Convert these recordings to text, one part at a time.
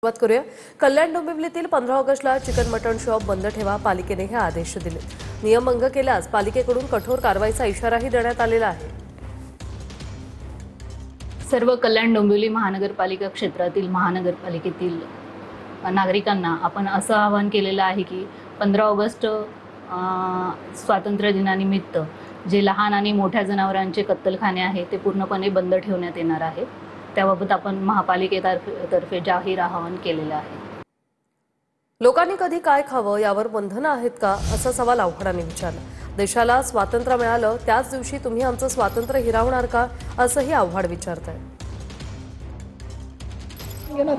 सुरुवात करूया। कल्याण डोंबिवलीतील 15 ऑगस्टला चिकन मटण शॉप बंद ठेवा, पालिकेने हे आदेश दिले। नियम भंग केल्यास पालिकेकडून कठोर कारवाईचा इशाराही देण्यात आलेला आहे। सर्व कल्याण डोंबिवली महानगरपालिका क्षेत्रातील महानगरपालिकेतील नागरिकांना आपण असं आवाहन केलेलं आहे की 15 ऑगस्ट स्वातंत्र्य दिनानिमित्त जे लहान आणि मोठ्या जनावरांचे कत्तलखाने आहे ते पूर्णपणे बंद ठेवण्यात येणार आहे। त्याबाबत आपण महापालिकेतर्फे जाहीर आवाहन केलेलं आहे। लोकांनी कधी काय खावं यावर बंधनं आहेत का, असा सवाल आव्हाडांनी विचारला। देशाला स्वातंत्र्य मिळालं त्याच दिवशी तुम्ही आमचं स्वातंत्र्य हिरावणार का, असंही आव्हाड विचारतायत।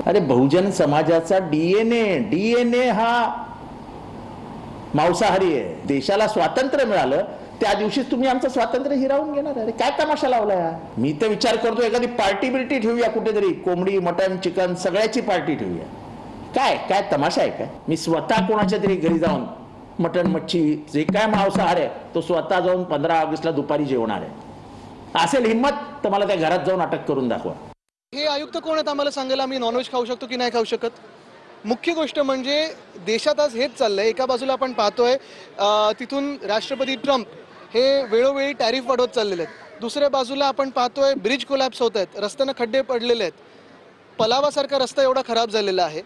अरे बहुजन समाजाचा डीएनए हा मांसाहारी आहे। देशाला स्वातंत्र्य मिळालं त्या दिवशीच तुम्ही आमचं स्वातंत्र्य हिरावून घेणार। अरे काय तमाशा लावलाय। मी तर विचार करतो एखादी पार्टी बिर्टी ठेवूया कुठेतरी, कोंबडी मटण चिकन सगळ्याची पार्टी ठेवूया। काय काय तमाशा आहे काय। मी स्वतः कोणाच्या तरी घरी जाऊन मटण मच्छी जे काय मांसाहार आहे तो स्वतः जाऊन 15 ऑगस्टला दुपारी जेवणार आहे। असेल हिम्मत तर मला त्या घरात जाऊन अटक करून दाखवा। हे आयुक्त कोण आहेत आम्हाला सांगायला आम्ही नॉनव्हेज खाऊ शकतो की नाही खाऊ शकत। मुख्य गोष्ट म्हणजे देशात आज हेच चाललंय। एका बाजूला आपण पाहतोय तिथून राष्ट्रपती ट्रम्प हे वेळोवेळी टॅरिफ वाढवत चाललेले आहेत, दुसऱ्या बाजूला आपण पाहतोय ब्रिज कोलॅप्स होत आहेत, रस्त्यांना खड्डे पडलेले आहेत, पलावासारखा रस्ता एवढा खराब झालेला आहे।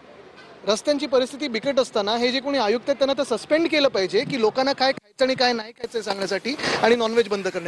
रस्त्यांची परिस्थिती बिकट असताना हे जे कोणी आयुक्त आहेत त्यांना तर सस्पेंड केलं पाहिजे की लोकांना काय खायचं आणि काय नाही खायचं सांगण्यासाठी आणि नॉनव्हेज बंद करण्यासाठी।